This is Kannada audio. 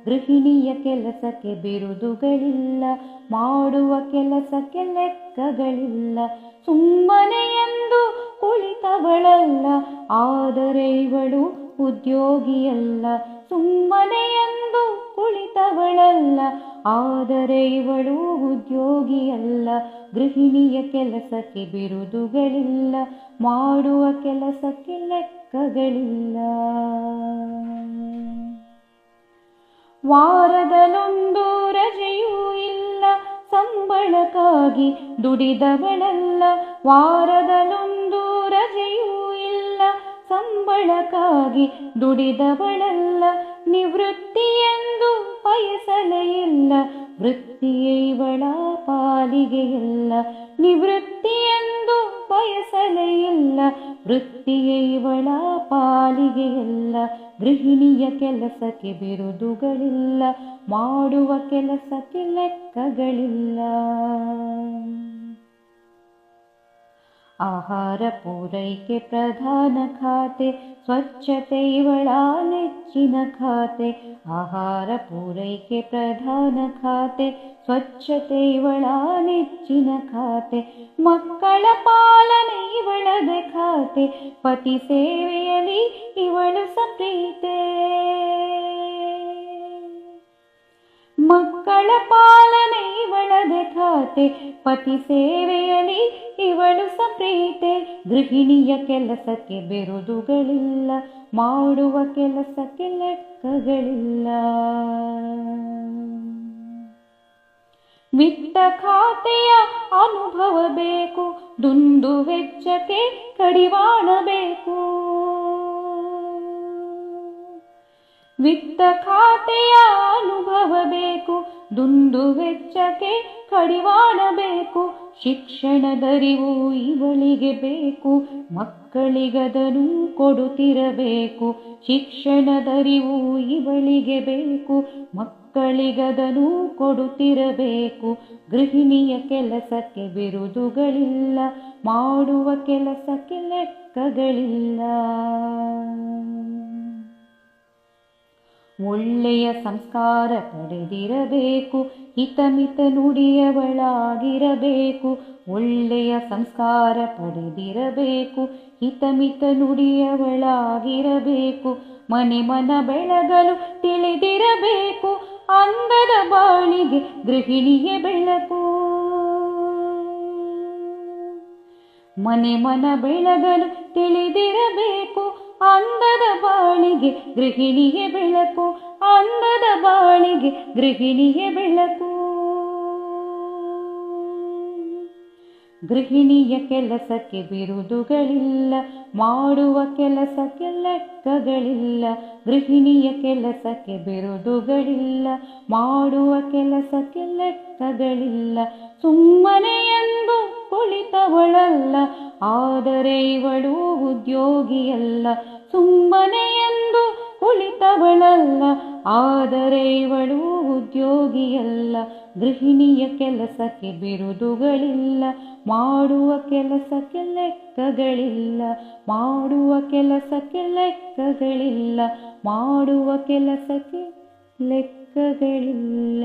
ಗೃಹಿಣಿಯ ಕೆಲಸಕ್ಕೆ ಬಿರುದುಗಳಿಲ್ಲ, ಮಾಡುವ ಕೆಲಸಕ್ಕೆ ಲೆಕ್ಕಗಳಿಲ್ಲ. ಸುಮ್ಮನೆ ಎಂದು ಕುಳಿತವಳಲ್ಲ, ಆದರೆ ಇವಳು ಉದ್ಯೋಗಿಯಲ್ಲ. ಸುಮ್ಮನೆ ಎಂದು ಕುಳಿತವಳಲ್ಲ, ಆದರೆ ಇವಳು ಉದ್ಯೋಗಿಯಲ್ಲ. ಗೃಹಿಣಿಯ ಕೆಲಸಕ್ಕೆ ಬಿರುದುಗಳಿಲ್ಲ, ಮಾಡುವ ಕೆಲಸಕ್ಕೆ ಲೆಕ್ಕಗಳಿಲ್ಲ. ವಾರದಲ್ಲೊಂದು ರಜೆಯೂ ಇಲ್ಲ, ಸಂಬಳಕ್ಕಾಗಿ ದುಡಿದವಳಲ್ಲ. ವಾರದಲ್ಲೊಂದು ರಜೆಯೂ ಇಲ್ಲ, ಸಂಬಳಕ್ಕಾಗಿ ದುಡಿದವಳಲ್ಲ. ನಿವೃತ್ತಿ ಎಂದು ಬಯಸಲೇ ಇಲ್ಲ, ವೃತ್ತಿಯೇ ಇವಳ ಪಾಲಿಗೆ ಇಲ್ಲ. ನಿವೃತ್ತಿ ಎಂದು ಬಯಸಲೇ ಇಲ್ಲ, ವೃತ್ತಿಯೇ ಇವಳ ಪಾಲಿಗೆ ಇಲ್ಲ. ಗೃಹಿಣಿಯ ಕೆಲಸಕ್ಕೆ ಬಿರುದುಗಳಿಲ್ಲ, ಮಾಡುವ ಕೆಲಸಕ್ಕೆ ಲೆಕ್ಕಗಳಿಲ್ಲ. ಆಹಾರ ಪೂರೈಕೆ ಪ್ರಧಾನ ಖಾತೆ, ಸ್ವಚ್ಛತೆ ಇವಳ ನೆಚ್ಚಿನ ಖಾತೆ. ಆಹಾರ ಪೂರೈಕೆ ಪ್ರಧಾನ ಖಾತೆ, ಸ್ವಚ್ಛತೆ ಇವಳ ನೆಚ್ಚಿನ ಖಾತೆ. ಮಕ್ಕಳ ಪಾಲನೆ ಇವಳದೆ ಖಾತೆ, ಪತಿ ಸೇವೆಯಲ್ಲಿ ಇವಳು ಸಂಪ್ರೀತೆ. ಮಕ್ಕಳ ಪಾಲನೆ ಇವಳದೆ ಖಾತೆ, ಪತಿ ಸೇವೆಯಲ್ಲಿ ಇವಳು ಸಂಪ್ರೀತೆ. ಗೃಹಿಣಿಯ ಕೆಲಸಕ್ಕೆ ಬಿರುದುಗಳಿಲ್ಲ, ಮಾಡುವ ಕೆಲಸಕ್ಕೆ ಲೆಕ್ಕಗಳಿಲ್ಲ. ವಿತ್ತ ಖಾತೆಯ ಅನುಭವ ಬೇಕು, ದುಂದು ವೆಚ್ಚಕ್ಕೆ ಕಡಿವಾಣ ಬೇಕು. ವಿತ್ತ ಖಾತೆಯ ಅನುಭವ ಬೇಕು, ದುಂದು ವೆಚ್ಚಕ್ಕೆ ಕಡಿವಾಣ ಬೇಕು. ಶಿಕ್ಷಣದರಿವು ಇವಳಿಗೆ ಬೇಕು, ಮಕ್ಕಳಿಗದನ್ನು ಕೊಡುತ್ತಿರಬೇಕು. ಶಿಕ್ಷಣದರಿವು ಇವಳಿಗೆ ಬೇಕು, ಮಕ್ಕಳಿಗದನ್ನು ಕೊಡುತ್ತಿರಬೇಕು. ಗೃಹಿಣಿಯ ಕೆಲಸಕ್ಕೆ ಬಿರುದುಗಳಿಲ್ಲ, ಮಾಡುವ ಕೆಲಸಕ್ಕೆ ಲೆಕ್ಕಗಳಿಲ್ಲ. ಒಳ್ಳೆಯ ಸಂಸ್ಕಾರ ಪಡೆದಿರಬೇಕು, ಹಿತಮಿತ ನುಡಿಯವಳಾಗಿರಬೇಕು. ಒಳ್ಳೆಯ ಸಂಸ್ಕಾರ ಪಡೆದಿರಬೇಕು, ಹಿತಮಿತ ನುಡಿಯವಳಾಗಿರಬೇಕು. ಮನೆ ಮನ ಬೆಳಗಲು ತಿಳಿದಿರಬೇಕು, ಅಂದದ ಬಾಳಿಗೆ ಗೃಹಿಣಿಯೇ ಬೆಳಕು. ಮನೆ ಮನ ಬೆಳಗಲು ತಿಳಿದಿರಬೇಕು, ಅಂದದ ಬಾಳಿಗೆ ಗೃಹಿಣಿಯೇ ಬೆಳಕು. ಅಂದದ ಬಾಳಿಗೆ ಗೃಹಿಣಿಯೇ ಬೆಳಕು. ಗೃಹಿಣಿಯ ಕೆಲಸಕ್ಕೆ ಬಿರುದುಗಳಿಲ್ಲ, ಮಾಡುವ ಕೆಲಸಕ್ಕೆ ಲೆಕ್ಕಗಳಿಲ್ಲ. ಗೃಹಿಣಿಯ ಕೆಲಸಕ್ಕೆ ಬಿರುದುಗಳಿಲ್ಲ, ಮಾಡುವ ಕೆಲಸಕ್ಕೆ ಲೆಕ್ಕಗಳಿಲ್ಲ. ಸುಮ್ಮನೆ ಎಂದು ಕುಳಿತವಳಲ್ಲ, ಆದರೆ ಇವಳು ಉದ್ಯೋಗಿಯಲ್ಲ. ಸುಮ್ಮನೆ ಎಂದು ಕುಳಿತವಳಲ್ಲ, ಆದರೆ ಇವಳು ಉದ್ಯೋಗಿಯಲ್ಲ. ಗೃಹಿಣಿಯ ಕೆಲಸಕ್ಕೆ ಬಿರುದುಗಳಿಲ್ಲ, ಮಾಡುವ ಕೆಲಸಕ್ಕೆ ಲೆಕ್ಕಗಳಿಲ್ಲ. ಮಾಡುವ ಕೆಲಸಕ್ಕೆ ಲೆಕ್ಕಗಳಿಲ್ಲ, ಮಾಡುವ ಕೆಲಸಕ್ಕೆ ಲೆಕ್ಕಗಳಿಲ್ಲ.